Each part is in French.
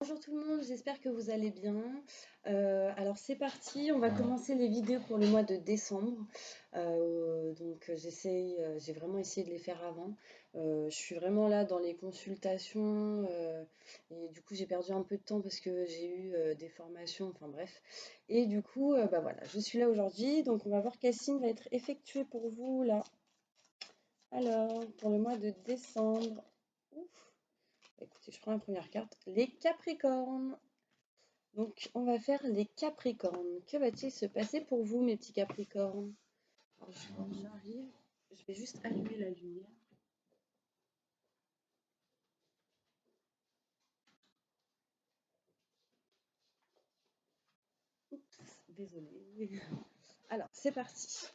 Bonjour tout le monde, j'espère que vous allez bien. Alors c'est parti, on va commencer les vidéos pour le mois de décembre. J'ai vraiment essayé de les faire avant. Je suis vraiment là dans les consultations et du coup j'ai perdu un peu de temps parce que j'ai eu des formations, enfin bref. Et du coup, bah voilà, je suis là aujourd'hui, donc on va voir quel signe va être effectué pour vous là. Alors, pour le mois de décembre. Ouf. Écoutez, je prends la première carte, les Capricornes. Donc, on va faire les Capricornes. Que va-t-il se passer pour vous, mes petits Capricornes? Alors, j'arrive, je vais juste allumer la lumière. Oups, désolée. Alors, c'est parti.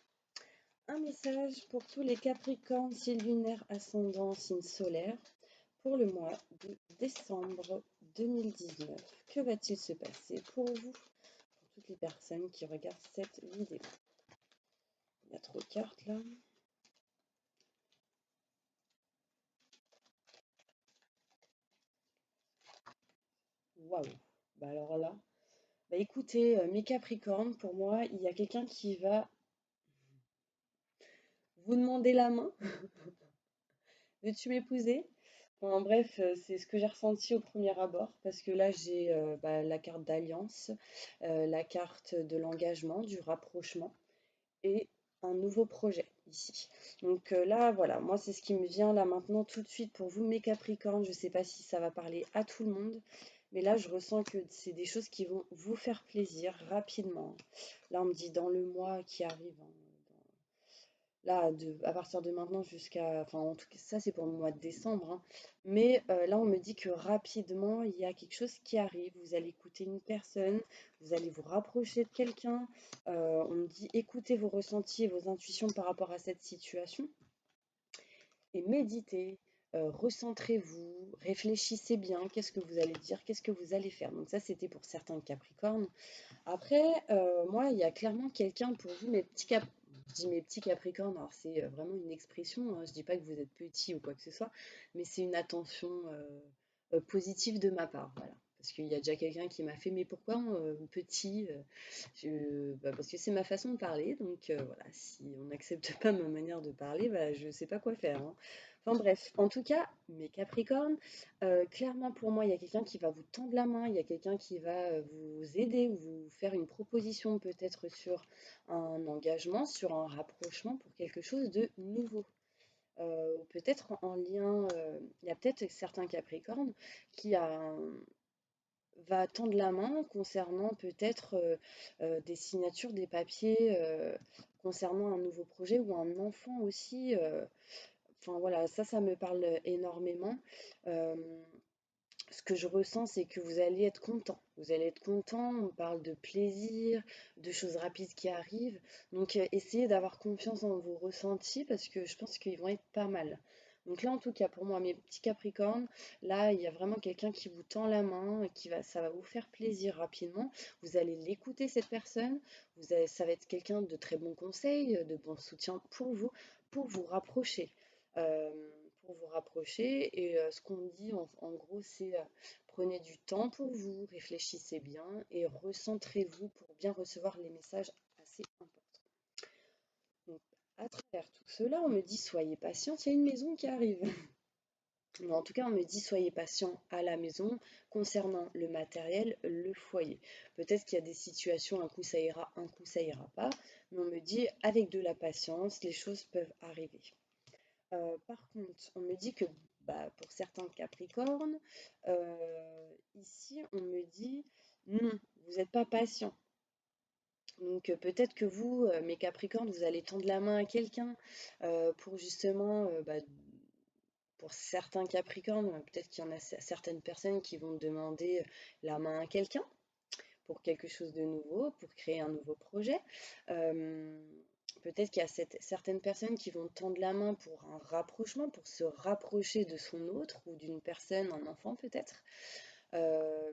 Un message pour tous les Capricornes, signe lunaire, ascendant, signe solaire, pour le mois de décembre 2019. Que va-t-il se passer pour vous, pour toutes les personnes qui regardent cette vidéo? Il y a trop de cartes là. Waouh. Bah alors là. Bah écoutez, mes Capricornes, pour moi, il y a quelqu'un qui va vous demander la main. Veux-tu m'épouser? En bref, c'est ce que j'ai ressenti au premier abord, parce que là, j'ai la carte d'alliance, la carte de l'engagement, du rapprochement et un nouveau projet ici. Donc là, voilà, moi, c'est ce qui me vient là maintenant tout de suite pour vous, mes Capricornes. Je ne sais pas si ça va parler à tout le monde, mais là, je ressens que c'est des choses qui vont vous faire plaisir rapidement. Là, on me dit dans le mois qui arrive, hein, là, à partir de maintenant jusqu'à, enfin en tout cas ça c'est pour le mois de décembre, hein. Mais là on me dit que rapidement il y a quelque chose qui arrive, vous allez écouter une personne, vous allez vous rapprocher de quelqu'un. On me dit écoutez vos ressentis et vos intuitions par rapport à cette situation et méditez, recentrez-vous, réfléchissez bien, qu'est-ce que vous allez dire, qu'est-ce que vous allez faire. Donc ça c'était pour certains Capricornes. Après, moi, il y a clairement quelqu'un pour vous, mes petits cap je dis mes petits Capricornes, alors c'est vraiment une expression, hein, je dis pas que vous êtes petits ou quoi que ce soit, mais c'est une attention positive de ma part, voilà. Parce qu'il y a déjà quelqu'un qui m'a fait, mais pourquoi petit? Parce que c'est ma façon de parler, donc voilà, si on n'accepte pas ma manière de parler, bah, je sais pas quoi faire, hein. Enfin bref, en tout cas, mes Capricornes, clairement pour moi, il y a quelqu'un qui va vous tendre la main, il y a quelqu'un qui va vous aider ou vous faire une proposition peut-être sur un engagement, sur un rapprochement pour quelque chose de nouveau. Ou peut-être en lien, il y a peut-être certains Capricornes qui va tendre la main concernant peut-être des signatures, des papiers, concernant un nouveau projet ou un enfant aussi. Enfin voilà, ça me parle énormément. Euh, Ce que je ressens, c'est que vous allez être content. Vous allez être content, on parle de plaisir, de choses rapides qui arrivent. Donc essayez d'avoir confiance en vos ressentis parce que je pense qu'ils vont être pas mal. Donc là, en tout cas, pour moi, mes petits Capricornes, là, il y a vraiment quelqu'un qui vous tend la main et ça va vous faire plaisir rapidement. Vous allez l'écouter, cette personne. Ça va être quelqu'un de très bon conseil, de bon soutien pour vous rapprocher. Euh, pour vous rapprocher. Et ce qu'on dit en gros, c'est prenez du temps pour vous, réfléchissez bien et recentrez-vous pour bien recevoir les messages assez importants. Donc, à travers tout cela, on me dit soyez patient, il y a une maison qui arrive. Mais en tout cas, on me dit soyez patient à la maison concernant le matériel, le foyer. Peut-être qu'il y a des situations, un coup ça ira, un coup ça ira pas, mais on me dit avec de la patience, les choses peuvent arriver. Par contre, on me dit que bah, pour certains Capricornes, ici, on me dit non, vous n'êtes pas patient. Donc peut-être que vous, mes Capricornes, vous allez tendre la main à quelqu'un pour justement, pour certains Capricornes, peut-être qu'il y en a certaines personnes qui vont demander la main à quelqu'un pour quelque chose de nouveau, pour créer un nouveau projet. Euh, Peut-être qu'il y a certaines personnes qui vont tendre la main pour un rapprochement, pour se rapprocher de son autre ou d'une personne, un enfant peut-être. Euh,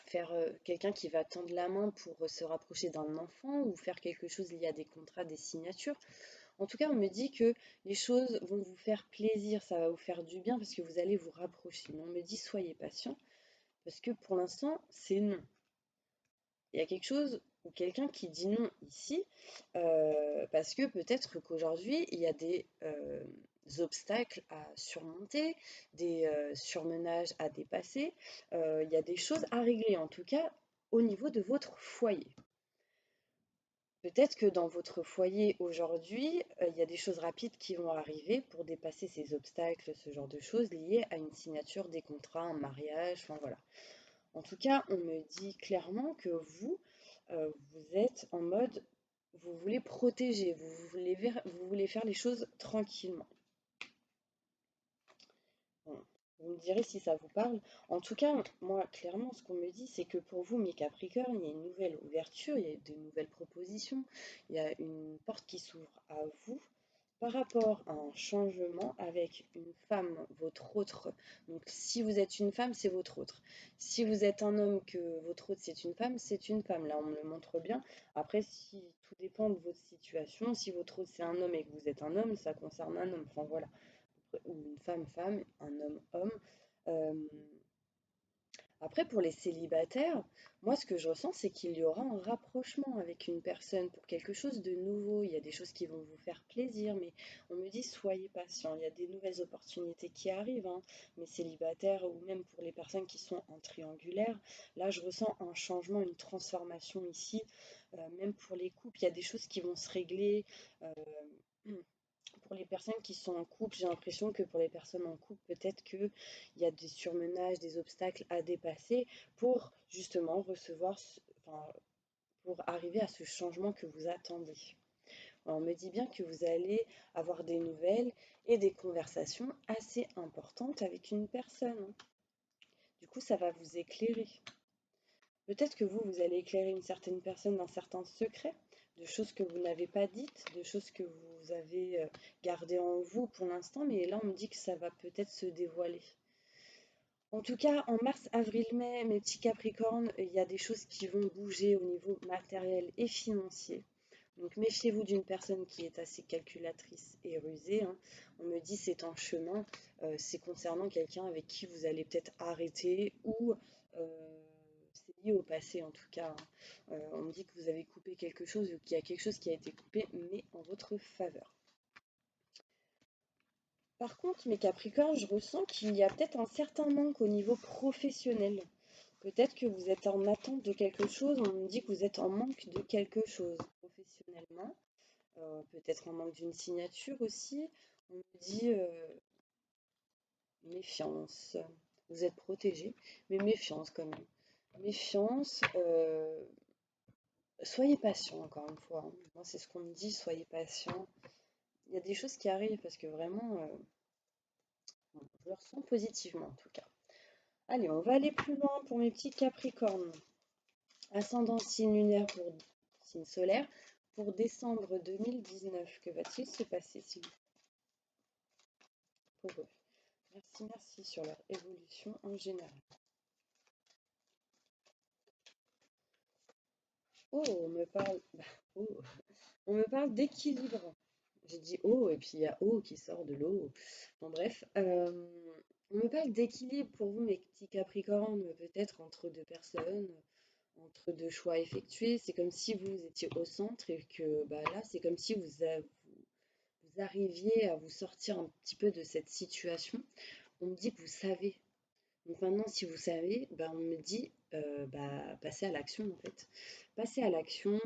Faire quelqu'un qui va tendre la main pour se rapprocher d'un enfant ou faire quelque chose lié à des contrats, des signatures. En tout cas, on me dit que les choses vont vous faire plaisir, ça va vous faire du bien parce que vous allez vous rapprocher. Mais on me dit soyez patient. Parce que pour l'instant, c'est non. Il y a quelque chose ou quelqu'un qui dit non ici, parce que peut-être qu'aujourd'hui, il y a des obstacles à surmonter, des surmenages à dépasser, il y a des choses à régler, en tout cas au niveau de votre foyer. Peut-être que dans votre foyer aujourd'hui, il y a des choses rapides qui vont arriver pour dépasser ces obstacles, ce genre de choses liées à une signature des contrats, un mariage, enfin voilà. En tout cas, on me dit clairement que vous, vous êtes en mode, vous voulez protéger, vous voulez faire les choses tranquillement. Bon, vous me direz si ça vous parle. En tout cas, moi, clairement, ce qu'on me dit, c'est que pour vous, mes Capricornes, il y a une nouvelle ouverture, il y a de nouvelles propositions, il y a une porte qui s'ouvre à vous par rapport à un changement avec une femme, votre autre. Donc, si vous êtes une femme, c'est votre autre. Si vous êtes un homme, que votre autre, c'est une femme, c'est une femme. Là, on me le montre bien. Après, si tout dépend de votre situation, si votre autre, c'est un homme et que vous êtes un homme, ça concerne un homme. Enfin, voilà, ou une femme, un homme. Euh, Après, pour les célibataires, moi, ce que je ressens, c'est qu'il y aura un rapprochement avec une personne pour quelque chose de nouveau. Il y a des choses qui vont vous faire plaisir, mais on me dit, soyez patient. Il y a des nouvelles opportunités qui arrivent, hein, mes célibataires ou même pour les personnes qui sont en triangulaire. Là, je ressens un changement, une transformation ici. Même pour les couples, il y a des choses qui vont se régler. euh, pour les personnes qui sont en couple, j'ai l'impression que pour les personnes en couple, peut-être qu'il y a des surmenages, des obstacles à dépasser pour justement enfin, pour arriver à ce changement que vous attendez. On me dit bien que vous allez avoir des nouvelles et des conversations assez importantes avec une personne. Du coup, ça va vous éclairer. Peut-être que vous allez éclairer une certaine personne d'un certain secret, de choses que vous n'avez pas dites, de choses que vous avez gardées en vous pour l'instant, mais là on me dit que ça va peut-être se dévoiler. En tout cas, en mars, avril, mai, mes petits Capricornes, il y a des choses qui vont bouger au niveau matériel et financier. Donc méfiez-vous d'une personne qui est assez calculatrice et rusée, hein. On me dit c'est en chemin, c'est concernant quelqu'un avec qui vous allez peut-être arrêter ou c'est lié au passé en tout cas, hein. On me dit que vous avez coupé quelque chose ou qu'il y a quelque chose qui a été coupé, mais en votre faveur. Par contre, mes Capricornes, je ressens qu'il y a peut-être un certain manque au niveau professionnel. Peut-être que vous êtes en attente de quelque chose, on me dit que vous êtes en manque de quelque chose professionnellement. Peut-être en manque d'une signature aussi. On me dit méfiance. Vous êtes protégé, mais méfiance quand même. Méfiance. Soyez patient encore une fois, hein. Moi, c'est ce qu'on me dit, soyez patient. Il y a des choses qui arrivent parce que vraiment, je le ressens positivement en tout cas. Allez, on va aller plus loin pour mes petits Capricornes. Ascendant signe lunaire pour signe solaire. Pour décembre 2019, que va-t-il se passer s'il vous plaît, pour eux? Merci, merci sur leur évolution en général. Oh, oh, on me parle d'équilibre. J'ai dit oh, et puis il y a eau qui sort de l'eau. Bon, bref, on me parle d'équilibre pour vous, mes petits Capricornes, peut-être entre deux personnes, entre deux choix effectués. C'est comme si vous étiez au centre et que bah, là, c'est comme si vous arriviez à vous sortir un petit peu de cette situation. On me dit que vous savez. Donc maintenant, si vous savez, bah, on me dit bah, passez à l'action en fait. Passez à l'action,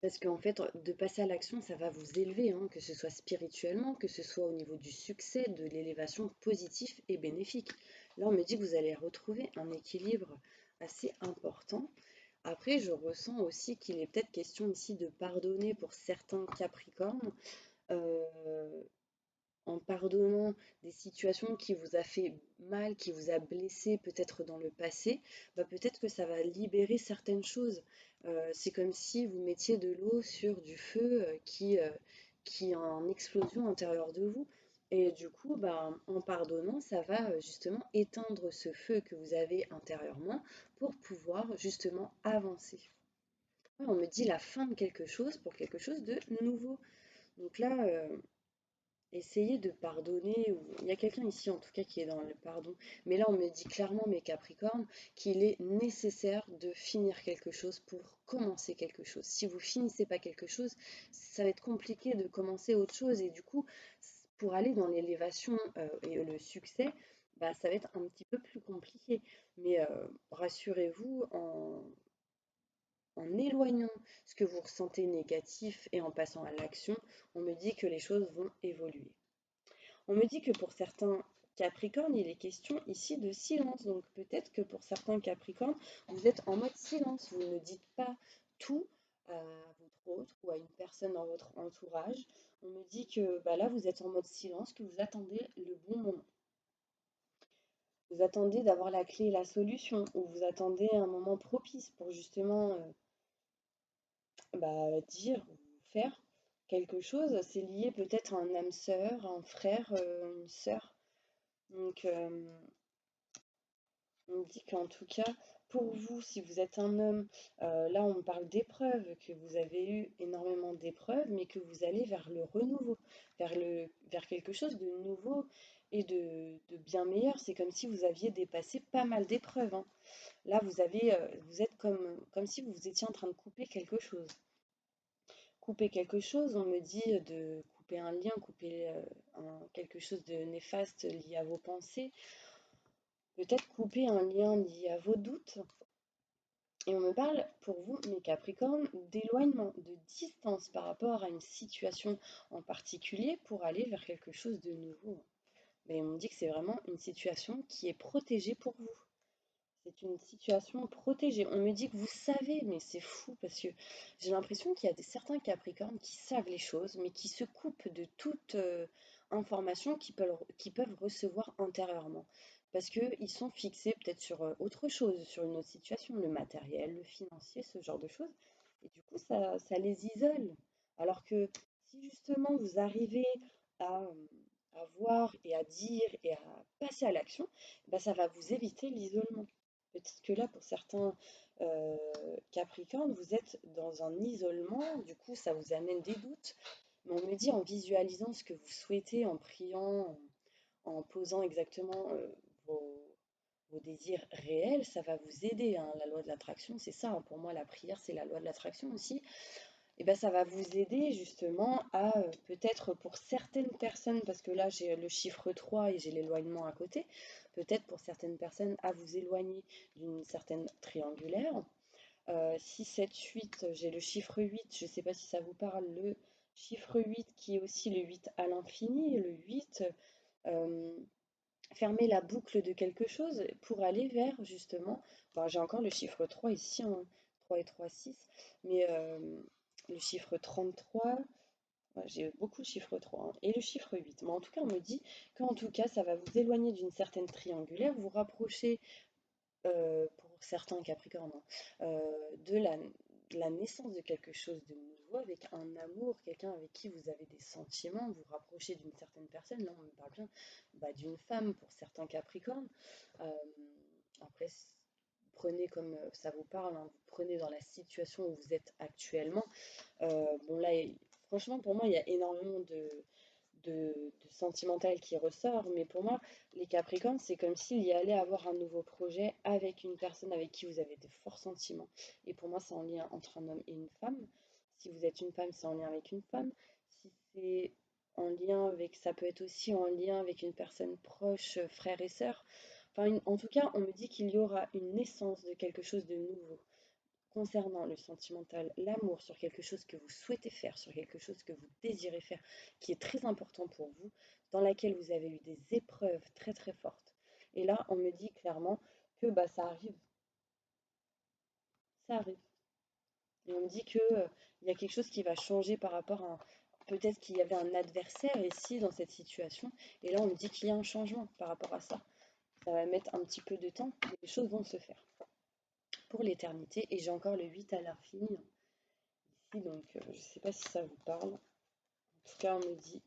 parce qu'en fait, de passer à l'action, ça va vous élever, hein, que ce soit spirituellement, que ce soit au niveau du succès, de l'élévation positive et bénéfique. Là, on me dit que vous allez retrouver un équilibre assez important. Après, je ressens aussi qu'il est peut-être question ici de pardonner pour certains Capricornes. euh, En pardonnant des situations qui vous a fait mal, qui vous a blessé peut-être dans le passé, bah peut-être que ça va libérer certaines choses. C'est comme si vous mettiez de l'eau sur du feu qui est en explosion intérieure de vous. Et du coup, bah, en pardonnant, ça va justement éteindre ce feu que vous avez intérieurement pour pouvoir justement avancer. Ouais, on me dit la fin de quelque chose pour quelque chose de nouveau. Donc là, essayez de pardonner. Il y a quelqu'un ici en tout cas qui est dans le pardon. Mais là, on me dit clairement, mes Capricornes, qu'il est nécessaire de finir quelque chose pour commencer quelque chose. Si vous finissez pas quelque chose, ça va être compliqué de commencer autre chose. Et du coup, pour aller dans l'élévation et le succès, bah, ça va être un petit peu plus compliqué. Mais rassurez-vous, en éloignant ce que vous ressentez négatif et en passant à l'action, on me dit que les choses vont évoluer. On me dit que pour certains Capricornes, il est question ici de silence. Donc peut-être que pour certains Capricornes, vous êtes en mode silence. Vous ne dites pas tout à votre autre ou à une personne dans votre entourage. On me dit que bah là, vous êtes en mode silence, que vous attendez le bon moment. Vous attendez d'avoir la clé et la solution, ou vous attendez un moment propice pour justement dire ou faire quelque chose. C'est lié peut-être à un âme sœur, un frère, une sœur. Donc, on dit qu'en tout cas, pour vous, si vous êtes un homme, là on parle d'épreuves, que vous avez eu énormément d'épreuves, mais que vous allez vers le renouveau, vers quelque chose de nouveau et de bien meilleur. C'est comme si vous aviez dépassé pas mal d'épreuves, hein. Là, vous êtes comme si vous étiez en train de couper quelque chose. Couper quelque chose, on me dit de couper un lien, couper quelque chose de néfaste lié à vos pensées. Peut-être couper un lien lié à vos doutes. Et on me parle, pour vous, mes Capricornes, d'éloignement, de distance par rapport à une situation en particulier pour aller vers quelque chose de nouveau. Mais on me dit que c'est vraiment une situation qui est protégée pour vous. C'est une situation protégée. On me dit que vous savez, mais c'est fou parce que j'ai l'impression qu'il y a certains Capricornes qui savent les choses, mais qui se coupent de toute information qu'ils peuvent recevoir intérieurement. Parce qu'ils sont fixés peut-être sur autre chose, sur une autre situation, le matériel, le financier, ce genre de choses. Et du coup, ça les isole. Alors que si justement vous arrivez à, euh, à voir et à dire et à passer à l'action, bah, ça va vous éviter l'isolement. Peut-être que là, pour certains euh, Capricornes, vous êtes dans un isolement, du coup, ça vous amène des doutes. Mais on me dit en visualisant ce que vous souhaitez, en priant, en posant exactement vos, vos désirs réels, ça va vous aider, hein. La loi de l'attraction, c'est ça, hein. Pour moi, la prière, c'est la loi de l'attraction aussi. Et ben, ça va vous aider justement à peut-être pour certaines personnes, parce que là j'ai le chiffre 3 et j'ai l'éloignement à côté, peut-être pour certaines personnes à vous éloigner d'une certaine triangulaire. 6, 7, 8, j'ai le chiffre 8, je ne sais pas si ça vous parle, le chiffre 8 qui est aussi le 8 à l'infini, le 8, euh, fermer la boucle de quelque chose pour aller vers justement, j'ai encore le chiffre 3 ici, hein, 3 et 3, 6, mais le chiffre 33, ouais, j'ai beaucoup le chiffre 3 hein, et le chiffre 8. Mais en tout cas, on me dit qu'en tout cas, ça va vous éloigner d'une certaine triangulaire, vous rapprocher, pour certains Capricornes, hein, de la naissance de quelque chose de nouveau, avec un amour, quelqu'un avec qui vous avez des sentiments, vous rapprochez d'une certaine personne. Là, on me parle bien d'une femme pour certains Capricornes. Euh, après, prenez comme ça vous parle, hein, vous prenez dans la situation où vous êtes actuellement. Bon, là, franchement, pour moi, il y a énormément de sentimental qui ressort, mais pour moi, les Capricornes, c'est comme s'il y allait avoir un nouveau projet avec une personne avec qui vous avez de forts sentiments. Et pour moi, c'est en lien entre un homme et une femme. Si vous êtes une femme, c'est en lien avec une femme. Si c'est en lien avec, ça peut être aussi en lien avec une personne proche, frère et sœur. Enfin, en tout cas, on me dit qu'il y aura une naissance de quelque chose de nouveau concernant le sentimental, l'amour sur quelque chose que vous souhaitez faire, sur quelque chose que vous désirez faire, qui est très important pour vous, dans laquelle vous avez eu des épreuves très très fortes. Et là, on me dit clairement que bah, ça arrive, ça arrive. Et on me dit que il y a quelque chose qui va changer par rapport à peut-être qu'il y avait un adversaire ici dans cette situation, et là on me dit qu'il y a un changement par rapport à ça. Ça va mettre un petit peu de temps, mais les choses vont se faire pour l'éternité. Et j'ai encore le 8 à l'infini ici, donc je ne sais pas si ça vous parle. En tout cas, on me dit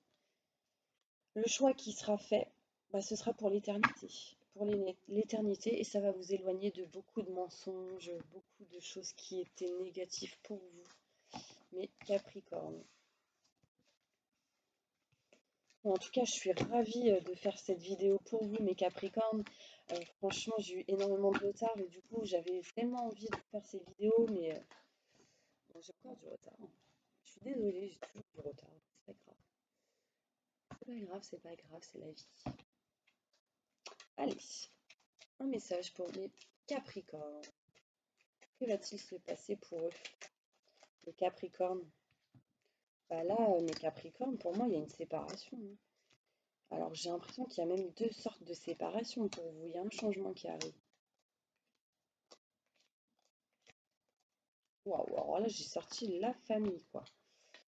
le choix qui sera fait, bah, ce sera pour l'éternité. Pour l'éternité, et ça va vous éloigner de beaucoup de mensonges, beaucoup de choses qui étaient négatives pour vous. Mais Capricorne, Bon, en tout cas, je suis ravie de faire cette vidéo pour vous, mes Capricornes. Franchement, j'ai eu énormément de retard et du coup, j'avais tellement envie de faire ces vidéos, mais bon, j'ai encore du retard, hein. Je suis désolée, j'ai toujours du retard. C'est pas grave. C'est pas grave, c'est pas grave, c'est la vie. Allez, un message pour mes Capricornes. Que va-t-il se passer pour eux, les Capricornes? Bah là, mes Capricornes, pour moi, il y a une séparation, hein. Alors, j'ai l'impression qu'il y a même deux sortes de séparation pour vous. Il y a un changement qui arrive. Waouh, alors là, j'ai sorti la famille, quoi.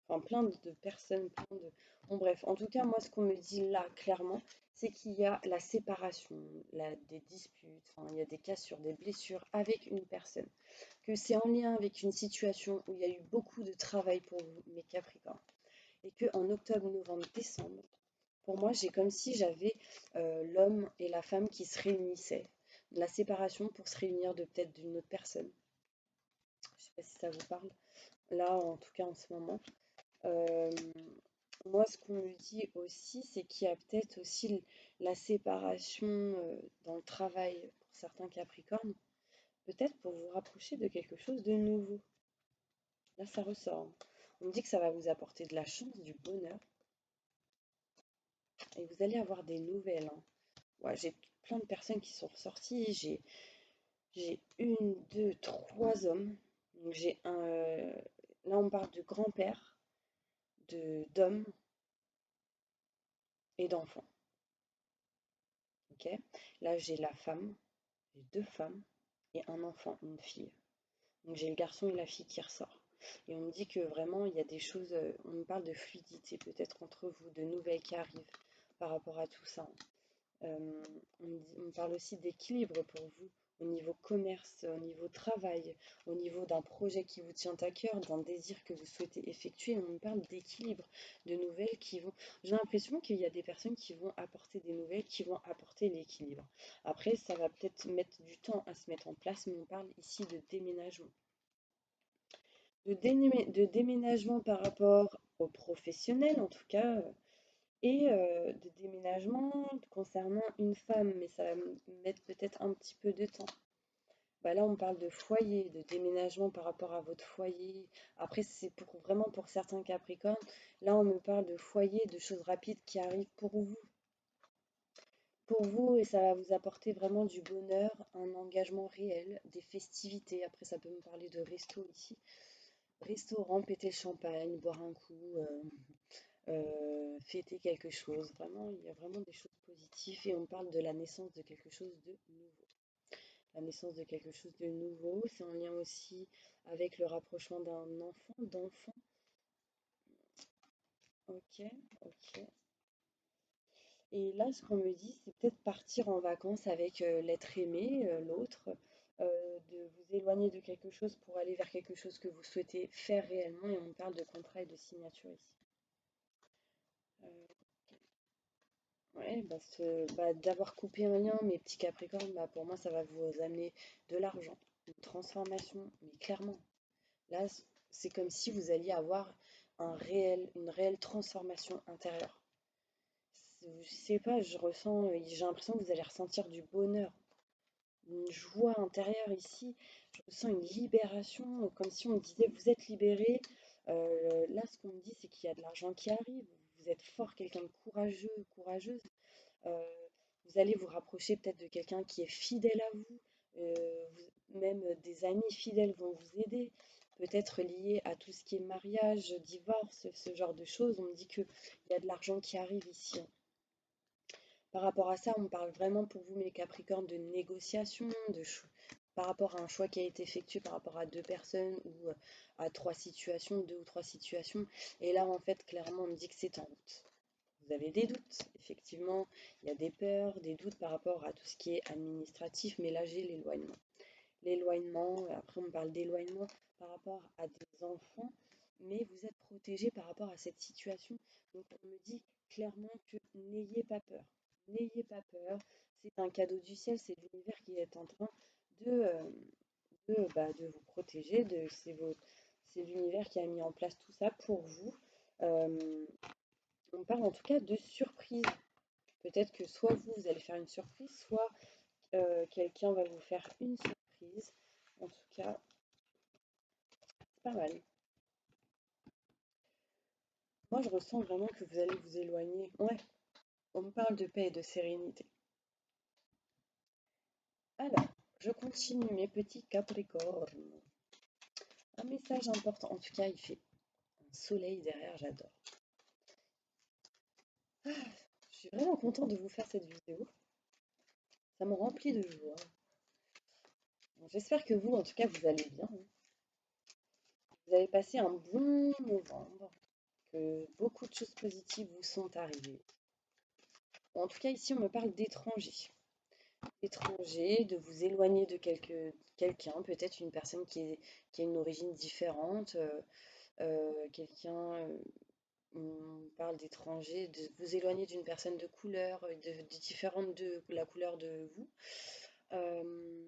Enfin, plein de personnes, plein de... Bon, bref, en tout cas, moi, ce qu'on me dit là, clairement, c'est qu'il y a la séparation, des disputes, enfin, il y a des cassures, des blessures avec une personne. Que c'est en lien avec une situation où il y a eu beaucoup de travail pour vous, mes Capricornes. Et que en octobre, novembre, décembre, pour moi, j'ai comme si j'avais l'homme et la femme qui se réunissaient. La séparation pour se réunir de peut-être d'une autre personne. Je sais pas si ça vous parle. Là, en tout cas, en ce moment. Euh, Moi, ce qu'on me dit aussi, c'est qu'il y a peut-être aussi la séparation dans le travail pour certains Capricornes, peut-être pour vous rapprocher de quelque chose de nouveau. Là, ça ressort, hein. On me dit que ça va vous apporter de la chance, du bonheur, et vous allez avoir des nouvelles, hein. Ouais, j'ai plein de personnes qui sont ressorties. J'ai une, deux, trois hommes. Donc j'ai un. Là, on parle de grand-père, d'hommes et d'enfants. Ok? Là, j'ai la femme, j'ai deux femmes et un enfant, une fille. Donc j'ai le garçon et la fille qui ressort. Et on me dit que vraiment, il y a des choses, on me parle de fluidité peut-être entre vous, de nouvelles qui arrivent par rapport à tout ça. On me parle aussi d'équilibre pour vous au niveau commerce, au niveau travail, au niveau d'un projet qui vous tient à cœur, d'un désir que vous souhaitez effectuer. On me parle d'équilibre, de nouvelles qui vont... J'ai l'impression qu'il y a des personnes qui vont apporter des nouvelles, qui vont apporter l'équilibre. Après, ça va peut-être mettre du temps à se mettre en place, mais on parle ici de déménagement. De déménagement par rapport aux professionnels, en tout cas, et de déménagement concernant une femme, mais ça va mettre peut-être un petit peu de temps. Bah là, on parle de foyer, de déménagement par rapport à votre foyer. Après, c'est vraiment pour certains Capricornes. Là, on me parle de foyer, de choses rapides qui arrivent pour vous. Pour vous, et ça va vous apporter vraiment du bonheur, un engagement réel, des festivités. Après, ça peut me parler de resto ici. Restaurant, péter le champagne, boire un coup, fêter quelque chose. Vraiment, il y a vraiment des choses positives et on parle de la naissance de quelque chose de nouveau. La naissance de quelque chose de nouveau, c'est en lien aussi avec le rapprochement d'un enfant, d'enfant. Ok, ok. Et là, ce qu'on me dit, c'est peut-être partir en vacances avec l'être aimé, l'autre, de vous éloigner de quelque chose pour aller vers quelque chose que vous souhaitez faire réellement. Et on parle de contrat et de signature ici. Euh, Ouais, d'avoir coupé un lien, mes petits Capricornes, bah, pour moi, ça va vous amener de l'argent, une transformation, mais clairement. Là, c'est comme si vous alliez avoir une réelle transformation intérieure. Je sais pas, je ressens, j'ai l'impression que vous allez ressentir du bonheur, une joie intérieure ici. Je ressens une libération, comme si on me disait, vous êtes libéré. Là, ce qu'on me dit, c'est qu'il y a de l'argent qui arrive. Vous êtes fort, quelqu'un de courageux, courageuse. Euh, Vous allez vous rapprocher peut-être de quelqu'un qui est fidèle à vous. Même des amis fidèles vont vous aider. Peut-être lié à tout ce qui est mariage, divorce, ce genre de choses. On me dit qu'il y a de l'argent qui arrive ici, hein. Par rapport à ça, on parle vraiment pour vous, mes Capricornes, de négociation, par rapport à un choix qui a été effectué par rapport à deux personnes ou à trois situations, deux ou trois situations. Et là, en fait, clairement, on me dit que c'est en route. Vous avez des doutes, effectivement, il y a des peurs, des doutes par rapport à tout ce qui est administratif, mais là j'ai l'éloignement. L'éloignement, après on parle d'éloignement par rapport à des enfants, mais vous êtes protégé par rapport à cette situation. Donc on me dit clairement que n'ayez pas peur. N'ayez pas peur, c'est un cadeau du ciel, c'est l'univers qui est en train de, de vous protéger, c'est l'univers qui a mis en place tout ça pour vous. Euh, On parle en tout cas de surprise. Peut-être que soit vous, vous allez faire une surprise, soit quelqu'un va vous faire une surprise. En tout cas, c'est pas mal. Moi, je ressens vraiment que vous allez vous éloigner. Ouais, on me parle de paix et de sérénité. Alors, je continue mes petits capricornes. Un message important. En tout cas, il fait un soleil derrière, j'adore. Ah, je suis vraiment contente de vous faire cette vidéo. Ça me remplit de joie. Bon, j'espère que vous, en tout cas, vous allez bien, hein. Vous avez passé un bon novembre, que beaucoup de choses positives vous sont arrivées. Bon, en tout cas, ici, on me parle d'étrangers. Étrangers, de vous éloigner de quelqu'un, peut-être une personne qui a une origine différente, quelqu'un, on parle d'étrangers, de vous éloigner d'une personne de couleur, différente de la couleur de vous. Euh,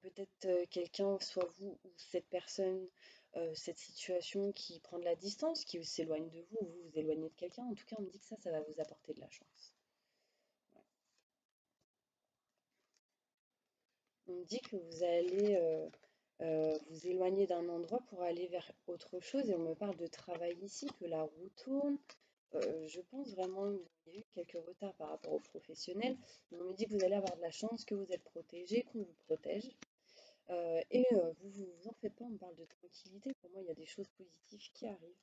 Peut-être quelqu'un, soit vous ou cette personne, cette situation qui prend de la distance, qui s'éloigne de vous, ou vous vous éloignez de quelqu'un. En tout cas, on me dit que ça va vous apporter de la chance. On me dit que vous allez vous éloigner d'un endroit pour aller vers autre chose, et on me parle de travail ici, que la roue tourne. Je pense vraiment qu'il y a eu quelques retards par rapport aux professionnels, mais on me dit que vous allez avoir de la chance, que vous êtes protégé, qu'on vous protège. Vous en faites pas, on me parle de tranquillité. Pour moi, il y a des choses positives qui arrivent.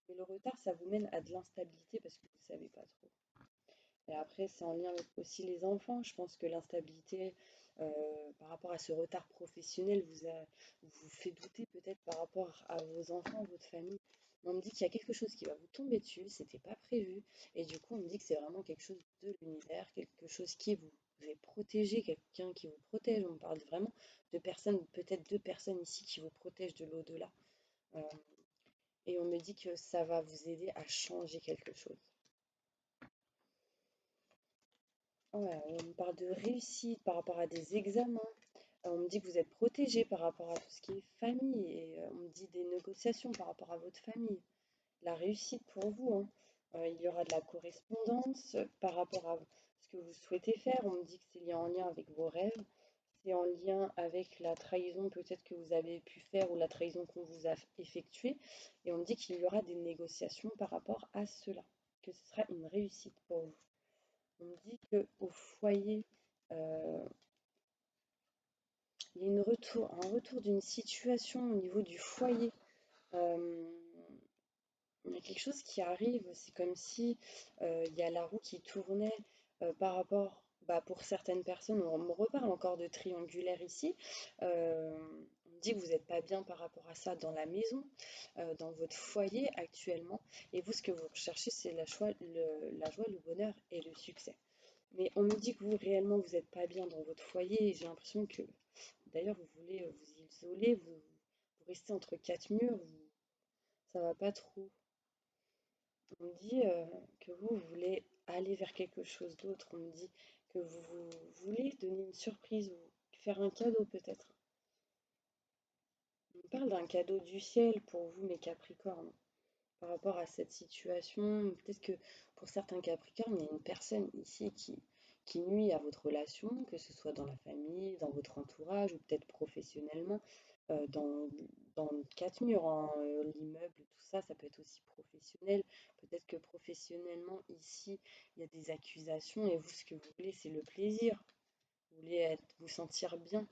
Mais le retard, ça vous mène à de l'instabilité parce que vous ne savez pas trop. Et après, c'est en lien avec aussi les enfants. Je pense que l'instabilité par rapport à ce retard professionnel vous fait douter peut-être par rapport à vos enfants, votre famille. On me dit qu'il y a quelque chose qui va vous tomber dessus, c'était pas prévu. Et du coup, on me dit que c'est vraiment quelque chose de l'univers, quelque chose qui vous est protégé, quelqu'un qui vous protège. On parle vraiment de personnes, peut-être deux personnes ici qui vous protègent de l'au-delà. Euh, et on me dit que ça va vous aider à changer quelque chose. Ouais, on me parle de réussite par rapport à des examens. On me dit que vous êtes protégé par rapport à tout ce qui est famille. Et on me dit des négociations par rapport à votre famille. La réussite pour vous, hein. Il y aura de la correspondance par rapport à ce que vous souhaitez faire. On me dit que c'est lié en lien avec vos rêves. C'est en lien avec la trahison peut-être que vous avez pu faire ou la trahison qu'on vous a effectuée. Et on me dit qu'il y aura des négociations par rapport à cela, que ce sera une réussite pour vous. On me dit qu'au foyer, euh, il y a un retour d'une situation au niveau du foyer. Euh, il y a quelque chose qui arrive, c'est comme si il y a la roue qui tournait par rapport, bah, pour certaines personnes, on me reparle encore de triangulaire ici. On me dit que vous n'êtes pas bien par rapport à ça dans la maison, dans votre foyer actuellement. Et vous, ce que vous recherchez, c'est la joie, le bonheur et le succès. Mais on me dit que vous, réellement, vous n'êtes pas bien dans votre foyer. Et j'ai l'impression que, d'ailleurs, vous voulez vous isoler, vous restez entre quatre murs, ça va pas trop. On me dit que vous voulez aller vers quelque chose d'autre. On me dit que vous voulez donner une surprise ou faire un cadeau peut-être. On me parle d'un cadeau du ciel pour vous, mes Capricornes, par rapport à cette situation. Peut-être que pour certains Capricornes, il y a une personne ici qui nuit à votre relation, que ce soit dans la famille, dans votre entourage ou peut-être professionnellement, dans quatre murs, hein, l'immeuble, tout ça, ça peut être aussi professionnel. Peut-être que professionnellement, ici, il y a des accusations et vous, ce que vous voulez, c'est le plaisir. Vous voulez vous sentir bien.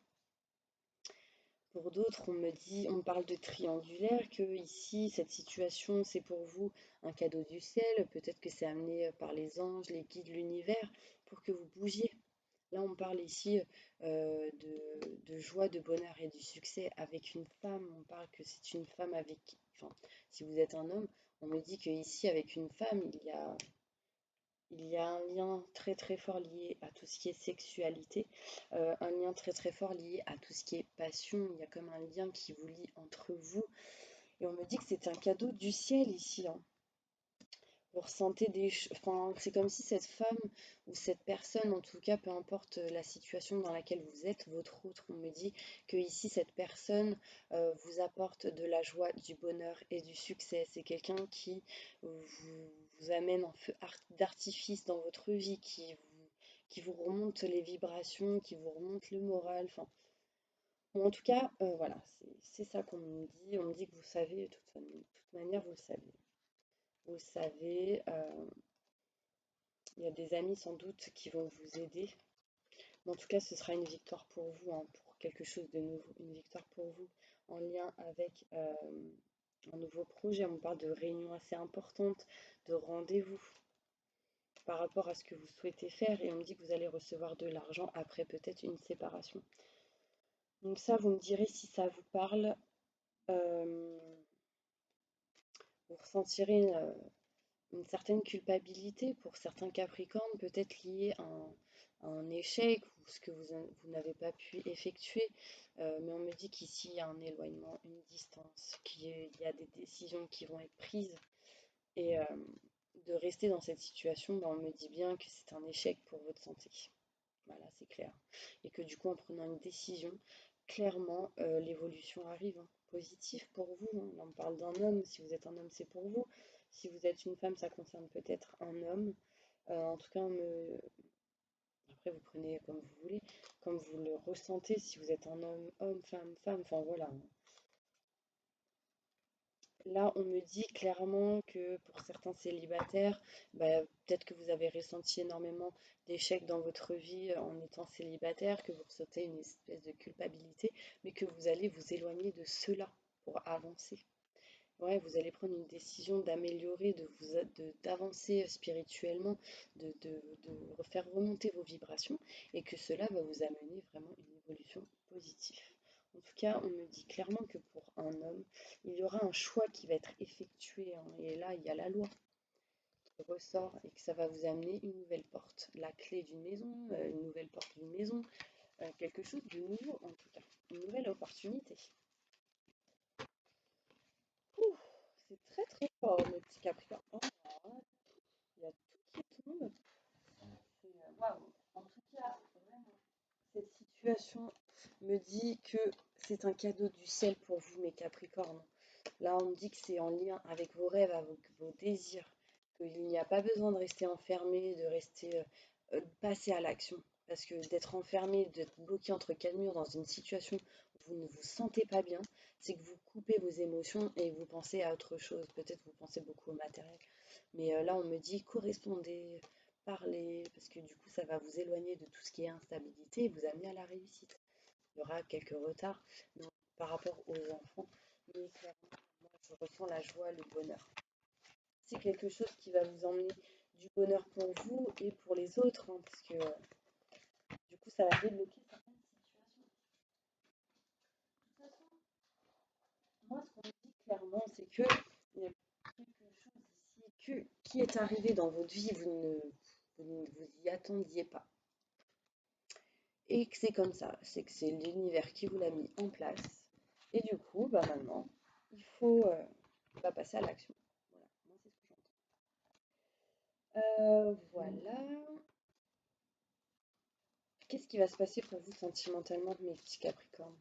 Pour d'autres, on me parle de triangulaire, que ici, cette situation, c'est pour vous un cadeau du ciel. Peut-être que c'est amené par les anges, les guides, l'univers, pour que vous bougiez. Là, on parle ici de joie, de bonheur et du succès avec une femme. On parle que c'est une femme avec... Enfin, si vous êtes un homme, on me dit qu'ici, avec une femme, il y a un lien très très fort lié à tout ce qui est sexualité, un lien très très fort lié à tout ce qui est passion. Il y a comme un lien qui vous lie entre vous. Et on me dit que c'est un cadeau du ciel ici, hein. Vous ressentez enfin, c'est comme si cette femme ou cette personne, en tout cas, peu importe la situation dans laquelle vous êtes, votre autre, on me dit que ici, cette personne vous apporte de la joie, du bonheur et du succès. C'est quelqu'un qui vous vous amène un feu d'artifice dans votre vie, qui vous remonte les vibrations, qui vous remonte le moral. Enfin, bon, en tout cas, voilà, c'est ça qu'on me dit. On me dit que vous savez, de toute manière, vous le savez. Vous le savez, il y a des amis sans doute qui vont vous aider. Mais en tout cas, ce sera une victoire pour vous, hein, pour quelque chose de nouveau. Une victoire pour vous en lien avec un nouveau projet. On parle de réunions assez importantes, de rendez-vous par rapport à ce que vous souhaitez faire. Et on me dit que vous allez recevoir de l'argent après peut-être une séparation. Donc ça, vous me direz si ça vous parle. Euh, vous ressentirez une certaine culpabilité pour certains Capricornes, peut-être liée à un échec ou ce que vous n'avez pas pu effectuer. Mais on me dit qu'ici, il y a un éloignement, une distance, qu'il y a des décisions qui vont être prises. Et de rester dans cette situation, ben, on me dit bien que c'est un échec pour votre santé. Voilà, c'est clair. Et que du coup, en prenant une décision, clairement, l'évolution arrive, hein. Positif pour vous, hein. Là, on parle d'un homme. Si vous êtes un homme, c'est pour vous. Si vous êtes une femme, ça concerne peut-être un homme. En tout cas, après, vous prenez comme vous voulez, comme vous le ressentez. Si vous êtes un homme, homme, femme, femme, enfin voilà. Là, on me dit clairement que pour certains célibataires, bah, peut-être que vous avez ressenti énormément d'échecs dans votre vie en étant célibataire, que vous ressentez une espèce de culpabilité, mais que vous allez vous éloigner de cela pour avancer. Ouais, vous allez prendre une décision d'améliorer, d'avancer spirituellement, de refaire remonter vos vibrations, et que cela va vous amener vraiment une évolution positive. En tout cas, on me dit clairement que pour un homme, il y aura un choix qui va être effectué, hein, et là, il y a la loi qui ressort et que ça va vous amener une nouvelle porte, la clé d'une maison, une nouvelle porte d'une maison, quelque chose de nouveau en tout cas, une nouvelle opportunité. Ouh, c'est très très fort, mes petits Capricornes. Oh, il y a tout qui tombe. Waouh. En tout cas, vraiment, cette situation me dit que c'est un cadeau du ciel pour vous, mes Capricornes. Là, on me dit que c'est en lien avec vos rêves, avec vos désirs, qu'il n'y a pas besoin de rester enfermé, de rester passer à l'action. Parce que d'être enfermé, d'être bloqué entre quatre murs dans une situation où vous ne vous sentez pas bien, c'est que vous coupez vos émotions et vous pensez à autre chose. Peut-être vous pensez beaucoup au matériel. Mais là, on me dit correspondez, parlez, parce que du coup, ça va vous éloigner de tout ce qui est instabilité et vous amener à la réussite. Il y aura quelques retards par rapport aux enfants, mais clairement, moi, je ressens la joie, le bonheur. C'est quelque chose qui va vous emmener du bonheur pour vous et pour les autres, hein, parce que du coup, ça va débloquer certaines situations. De toute façon, moi, ce qu'on me dit clairement, c'est que il y a quelque chose ici qui est arrivé dans votre vie, vous ne vous y attendiez pas. Et que c'est comme ça, c'est que c'est l'univers qui vous l'a mis en place. Et du coup, bah maintenant, il faut bah, passer à l'action. Voilà, moi c'est ce que j'entends. Voilà. Qu'est-ce qui va se passer pour vous sentimentalement, mes petits Capricornes?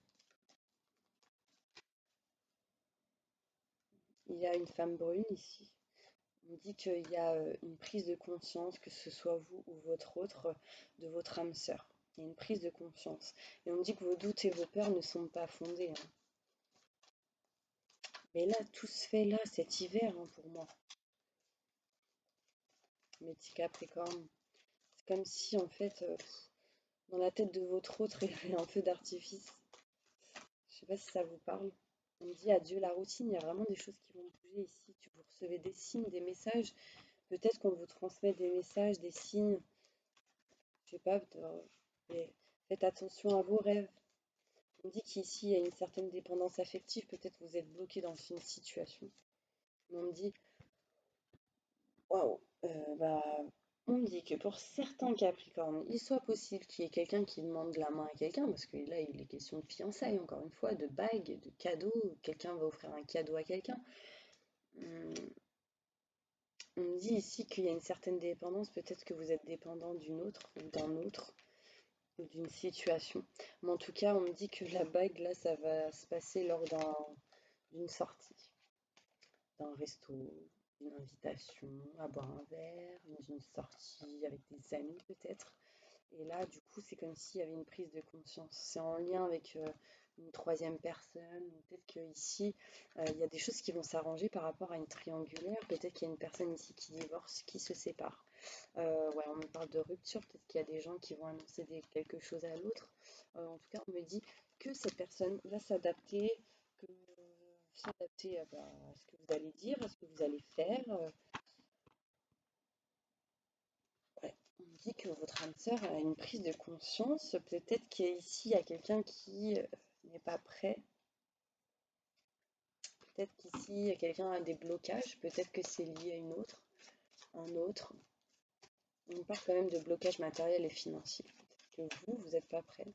Il y a une femme brune ici. On me dit qu'il y a une prise de conscience, que ce soit vous ou votre autre, de votre âme sœur. Il y a une prise de conscience. Et on me dit que vos doutes et vos peurs ne sont pas fondés, hein. Mais là, tout se fait là, cet hiver, hein, pour moi, mes petits Capricornes. C'est comme si, en fait, dans la tête de votre autre, il y avait un feu d'artifice. Je sais pas si ça vous parle. On me dit adieu la routine, il y a vraiment des choses qui vont bouger ici. Vous recevez des signes, des messages. Peut-être qu'on vous transmet des messages, des signes. Je sais pas, mais faites attention à vos rêves. On me dit qu'ici, il y a une certaine dépendance affective. Peut-être vous êtes bloqué dans une situation. Mais on me dit, waouh, bah, on me dit que pour certains Capricornes, il soit possible qu'il y ait quelqu'un qui demande la main à quelqu'un, parce que là, il est question de fiançailles, encore une fois, de bagues, de cadeaux. Quelqu'un va offrir un cadeau à quelqu'un. Hum, On me dit ici qu'il y a une certaine dépendance. Peut-être que vous êtes dépendant d'une autre ou d'un autre ou d'une situation. Mais en tout cas, on me dit que la bague, là, ça va se passer lors d'une sortie, d'un resto. une invitation à boire un verre, une sortie avec des amis peut-être. Et là, du coup, c'est comme s'il y avait une prise de conscience. C'est en lien avec une troisième personne. Peut-être qu'ici, il y a des choses qui vont s'arranger par rapport à une triangulaire. Peut-être qu'il y a une personne ici qui divorce, qui se sépare. Ouais, on me parle de rupture. Peut-être qu'il y a des gens qui vont annoncer quelque chose à l'autre. En tout cas, on me dit que cette personne va s'adapter, que s'adapter à ce que vous allez dire, à ce que vous allez faire. Ouais, on me dit que votre âme sœur a une prise de conscience. Peut-être qu'ici, il y a quelqu'un qui n'est pas prêt. Peut-être qu'ici, il y a quelqu'un a des blocages. Peut-être que c'est lié à un autre. On parle quand même de blocage matériel et financier. Que vous n'êtes pas prêt.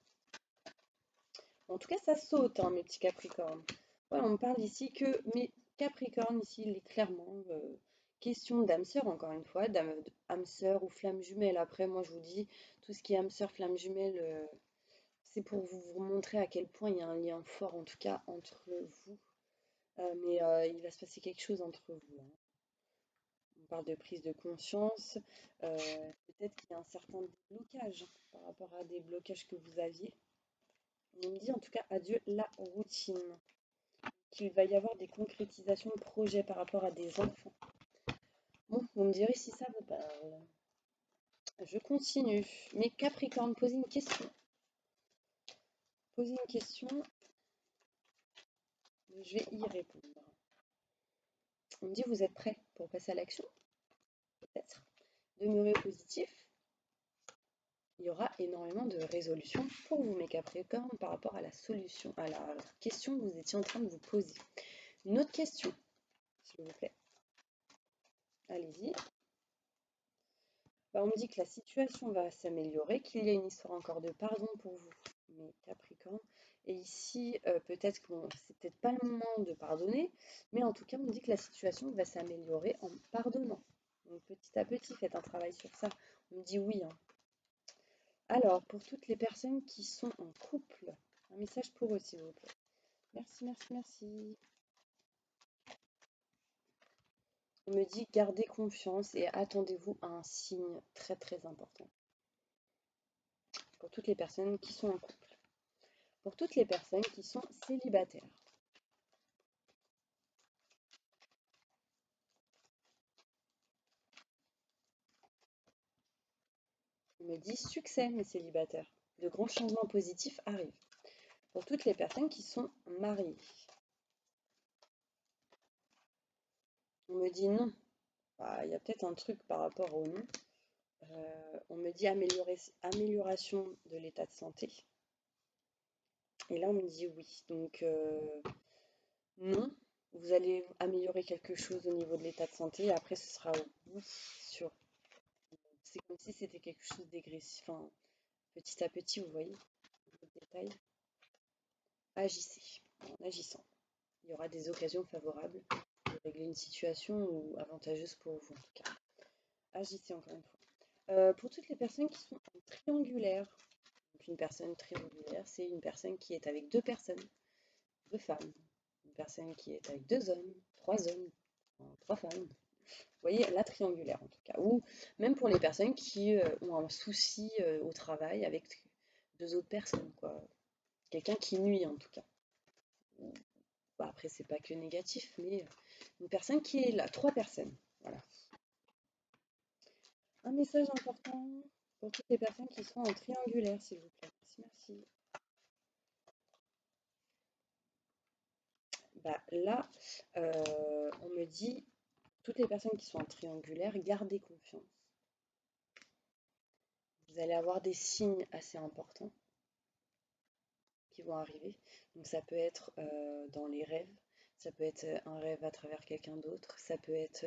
En tout cas, ça saute, hein, mes petits Capricornes. Ouais, on me parle ici que mes Capricornes, ici, il est clairement question d'âme sœur, encore une fois, d'âme sœur ou flamme jumelle. Après, moi, je vous dis, tout ce qui est âme sœur, flamme jumelle, c'est pour vous montrer à quel point il y a un lien fort, en tout cas, entre vous. Mais il va se passer quelque chose entre vous, hein. On parle de prise de conscience. Peut-être qu'il y a un certain blocage par rapport à des blocages que vous aviez. On me dit en tout cas adieu la routine. Qu'il va y avoir des concrétisations de projets par rapport à des enfants. Bon, vous me direz si ça vous parle. Je continue. Mais Capricorne, posez une question. Posez une question. Je vais y répondre. On me dit vous êtes prêt pour passer à l'action? Peut-être. Demeurez positif. Il y aura énormément de résolutions pour vous, mes Capricornes, par rapport à la solution, à la question que vous étiez en train de vous poser. Une autre question, s'il vous plaît. Allez-y. Bah, on me dit que la situation va s'améliorer, qu'il y a une histoire encore de pardon pour vous, mes Capricornes. Et ici, peut-être que bon, c'est peut-être pas le moment de pardonner, mais en tout cas, on me dit que la situation va s'améliorer en pardonnant. Donc petit à petit, faites un travail sur ça. On me dit oui, hein. Alors, pour toutes les personnes qui sont en couple, un message pour eux, s'il vous plaît. Merci, merci, merci. On me dit gardez confiance et attendez-vous à un signe très très important. Pour toutes les personnes qui sont en couple. Pour toutes les personnes qui sont célibataires. On me dit succès, mes célibataires. De grands changements positifs arrivent. Pour toutes les personnes qui sont mariées. On me dit non. Bah, il y a peut-être un truc par rapport au non. On me dit amélioration de l'état de santé. Et là, on me dit oui. Donc, non. Vous allez améliorer quelque chose au niveau de l'état de santé. Et après, ce sera oui sur. C'est comme si c'était quelque chose dégressif. Enfin, petit à petit, vous voyez, le détail. Agissez. En agissant, il y aura des occasions favorables de régler une situation ou avantageuse pour vous en tout cas. Agissez encore une fois. Pour toutes les personnes qui sont en triangulaire, donc une personne triangulaire, c'est une personne qui est avec deux personnes, deux femmes. Une personne qui est avec deux hommes, trois femmes. Vous voyez, la triangulaire en tout cas. Ou même pour les personnes qui ont un souci au travail avec deux autres personnes, quoi. Quelqu'un qui nuit en tout cas. Bah, après, c'est pas que négatif, mais une personne qui est là, trois personnes. Voilà. Un message important pour toutes les personnes qui sont en triangulaire, s'il vous plaît. Merci, merci. Bah, là, on me dit, toutes les personnes qui sont en triangulaire, gardez confiance. Vous allez avoir des signes assez importants qui vont arriver. Donc ça peut être dans les rêves, ça peut être un rêve à travers quelqu'un d'autre, ça peut être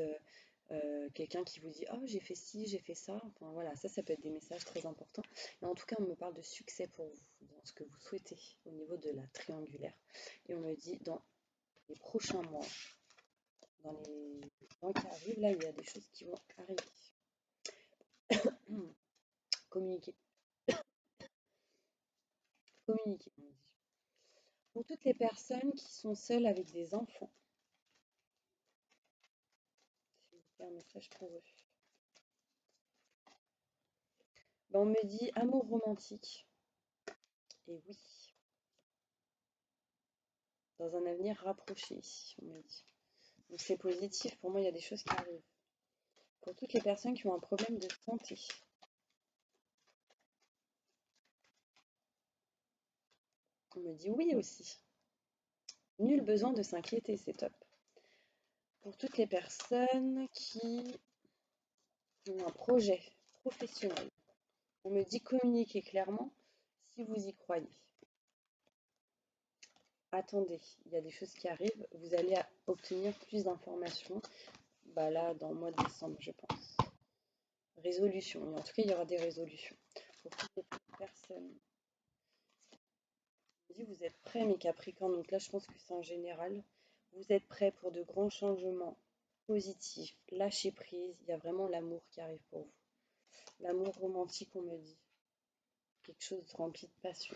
quelqu'un qui vous dit oh j'ai fait ci, j'ai fait ça, enfin voilà, ça peut être des messages très importants. Mais en tout cas, on me parle de succès pour vous, dans ce que vous souhaitez au niveau de la triangulaire. Et on me dit dans les prochains mois, dans les mois qui arrivent, là il y a des choses qui vont arriver. Communiquer. Communiquer, on me dit. Pour toutes les personnes qui sont seules avec des enfants, Et un message pour eux. Ben, on me dit amour romantique. Et oui, dans un avenir rapproché, on me dit. Donc c'est positif, pour moi il y a des choses qui arrivent. Pour toutes les personnes qui ont un problème de santé. On me dit oui aussi. Nul besoin de s'inquiéter, c'est top. Pour toutes les personnes qui ont un projet professionnel, on me dit communiquer clairement si vous y croyez. Attendez, il y a des choses qui arrivent, vous allez obtenir plus d'informations, là dans le mois de décembre je pense. Résolution, en tout cas il y aura des résolutions. Pour toutes les personnes, on dit vous êtes prêts mes Capricornes, donc là je pense que c'est en général. Vous êtes prêts pour de grands changements positifs, lâchez prise, il y a vraiment l'amour qui arrive pour vous. L'amour romantique on me dit, quelque chose rempli de passion.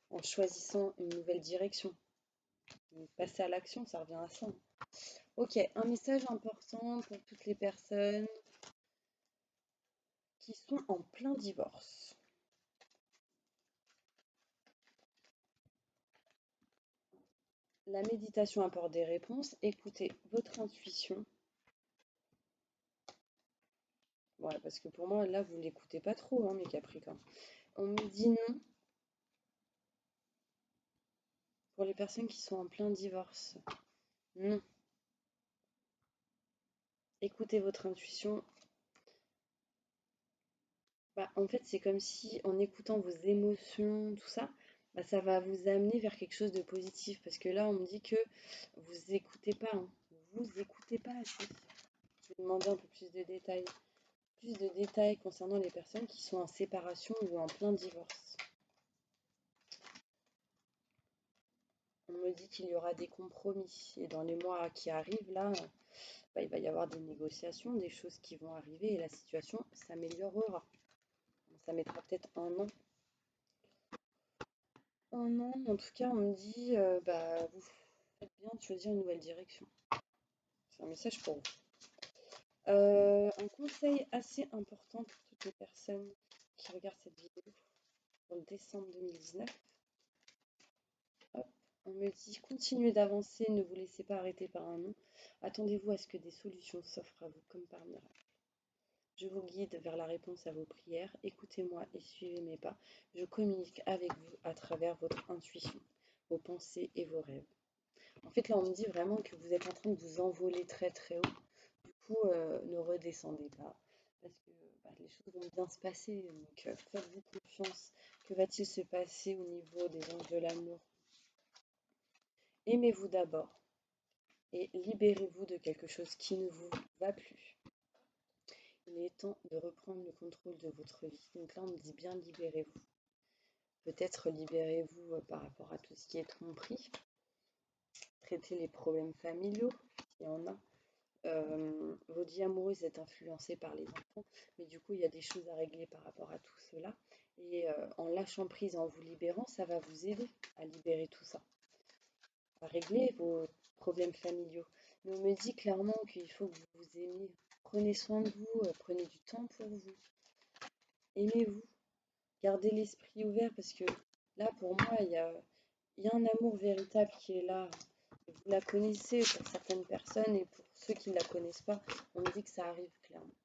En choisissant une nouvelle direction. Passer à l'action, ça revient à ça. Ok, un message important pour toutes les personnes qui sont en plein divorce. La méditation apporte des réponses. Écoutez votre intuition. Ouais, parce que pour moi, là, vous ne l'écoutez pas trop, hein, mes Capricornes. On me dit non pour les personnes qui sont en plein divorce. Non. Écoutez votre intuition. En fait, c'est comme si en écoutant vos émotions, tout ça, ça va vous amener vers quelque chose de positif. Parce que là, on me dit que vous écoutez pas. Hein. Vous écoutez pas assez. Je vais demander un peu plus de détails. Plus de détails concernant les personnes qui sont en séparation ou en plein divorce. On me dit qu'il y aura des compromis. Et dans les mois qui arrivent, là, il va y avoir des négociations, des choses qui vont arriver et la situation s'améliorera. Ça mettra peut-être un an. Un an, en tout cas, on me dit, vous faites bien de choisir une nouvelle direction. C'est un message pour vous. Un conseil assez important pour toutes les personnes qui regardent cette vidéo pour le décembre 2019. Hop, on me dit continuez d'avancer, ne vous laissez pas arrêter par un non. Attendez-vous à ce que des solutions s'offrent à vous comme par miracle. Je vous guide vers la réponse à vos prières. Écoutez-moi et suivez mes pas. Je communique avec vous à travers votre intuition, vos pensées et vos rêves. En fait, là, on me dit vraiment que vous êtes en train de vous envoler très très haut. Du coup, ne redescendez pas parce que les choses vont bien se passer. Donc, faites-vous confiance. Que va-t-il se passer au niveau des anges de l'amour? Aimez-vous d'abord et libérez-vous de quelque chose qui ne vous va plus. Il est temps de reprendre le contrôle de votre vie. Donc là, on me dit bien libérez-vous. Peut-être libérez-vous par rapport à tout ce qui est tromperie. Traitez les problèmes familiaux, il y en a. Votre vie amoureuse est influencée par les enfants, mais du coup, il y a des choses à régler par rapport à tout cela. Et en lâchant prise, en vous libérant, ça va vous aider à libérer tout ça, à régler vos problèmes familiaux. Mais on me dit clairement qu'il faut que vous vous aimiez. Prenez soin de vous, prenez du temps pour vous. Aimez-vous, gardez l'esprit ouvert parce que là, pour moi, il y a un amour véritable qui est là. Vous la connaissez pour certaines personnes et pour ceux qui ne la connaissent pas, on me dit que ça arrive clairement.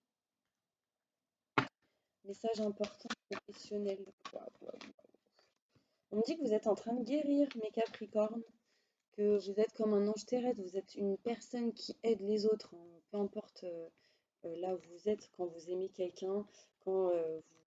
Message important, professionnel. On me dit que vous êtes en train de guérir, mes Capricornes, que vous êtes comme un ange terrestre, vous êtes une personne qui aide les autres, hein, peu importe là où vous êtes, quand vous aimez quelqu'un, quand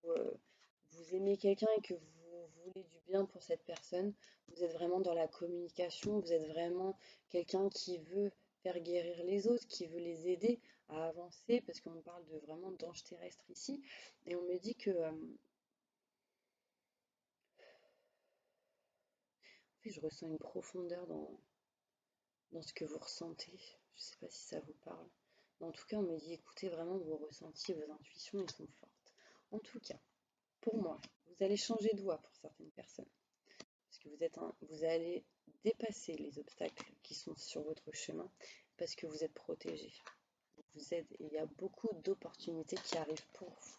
vous aimez quelqu'un et que vous voulez du bien pour cette personne, vous êtes vraiment dans la communication, vous êtes vraiment quelqu'un qui veut faire guérir les autres, qui veut les aider à avancer, parce qu'on parle de vraiment d'ange terrestre ici, et on me dit que je ressens une profondeur dans ce que vous ressentez. Je ne sais pas si ça vous parle. Mais en tout cas, on me dit écoutez vraiment vos ressentis, vos intuitions, elles sont fortes. En tout cas, pour moi, vous allez changer de voie pour certaines personnes. Parce que vous allez dépasser les obstacles qui sont sur votre chemin parce que vous êtes protégé. vous aide et il y a beaucoup d'opportunités qui arrivent pour vous.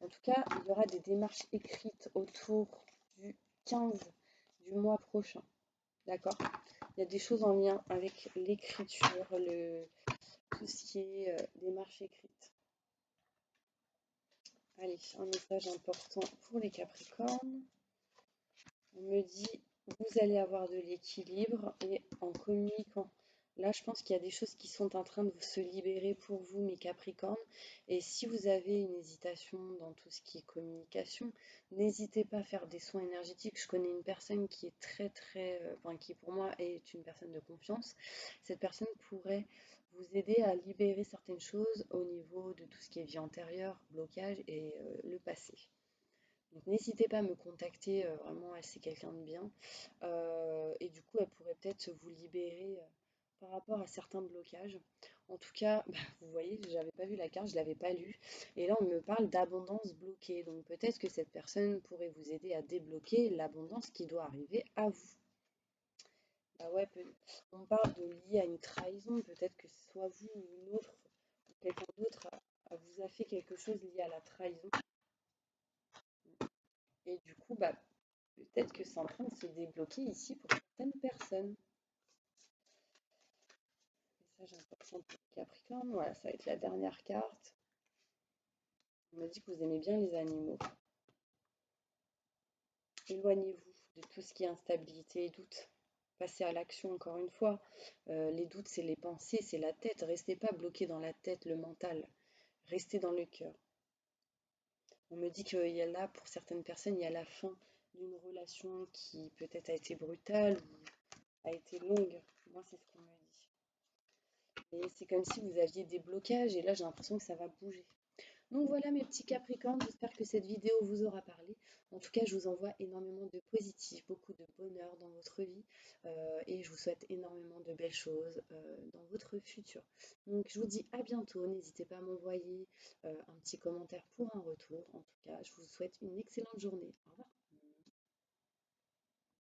En tout cas, il y aura des démarches écrites autour du 15 du mois prochain. D'accord? Il y a des choses en lien avec l'écriture, tout ce qui est démarche écrite. Allez, un message important pour les Capricornes. On me dit, vous allez avoir de l'équilibre et en communiquant. Là, je pense qu'il y a des choses qui sont en train de se libérer pour vous, mes Capricornes. Et si vous avez une hésitation dans tout ce qui est communication, n'hésitez pas à faire des soins énergétiques. Je connais une personne qui est enfin, qui pour moi est une personne de confiance. Cette personne pourrait vous aider à libérer certaines choses au niveau de tout ce qui est vie antérieure, blocage et le passé. Donc n'hésitez pas à me contacter, vraiment, elle c'est quelqu'un de bien. Et du coup, elle pourrait peut-être vous libérer par rapport à certains blocages. En tout cas, bah, vous voyez, j'avais pas vu la carte, je l'avais pas lue. Et là, on me parle d'abondance bloquée. Donc peut-être que cette personne pourrait vous aider à débloquer l'abondance qui doit arriver à vous. Bah ouais, on parle de lié à une trahison. Peut-être que ce soit vous ou une autre, ou quelqu'un d'autre vous a fait quelque chose lié à la trahison. Et du coup, bah, peut-être que c'est en train de se débloquer ici pour certaines personnes. Message important pour le Capricorne. Voilà, ça va être la dernière carte. On m'a dit que vous aimez bien les animaux. Éloignez-vous de tout ce qui est instabilité et doute. Passez à l'action encore une fois. Les doutes, c'est les pensées, c'est la tête. Restez pas bloqué dans la tête, le mental. Restez dans le cœur. On me dit qu'il y a là, pour certaines personnes, il y a la fin d'une relation qui peut-être a été brutale ou a été longue. Moi, c'est ce qu'on me dit. Et c'est comme si vous aviez des blocages et là j'ai l'impression que ça va bouger. Donc voilà mes petits Capricornes, j'espère que cette vidéo vous aura parlé. En tout cas, je vous envoie énormément de positif, beaucoup de bonheur dans votre vie et je vous souhaite énormément de belles choses dans votre futur. Donc je vous dis à bientôt, n'hésitez pas à m'envoyer un petit commentaire pour un retour. En tout cas, je vous souhaite une excellente journée. Au revoir.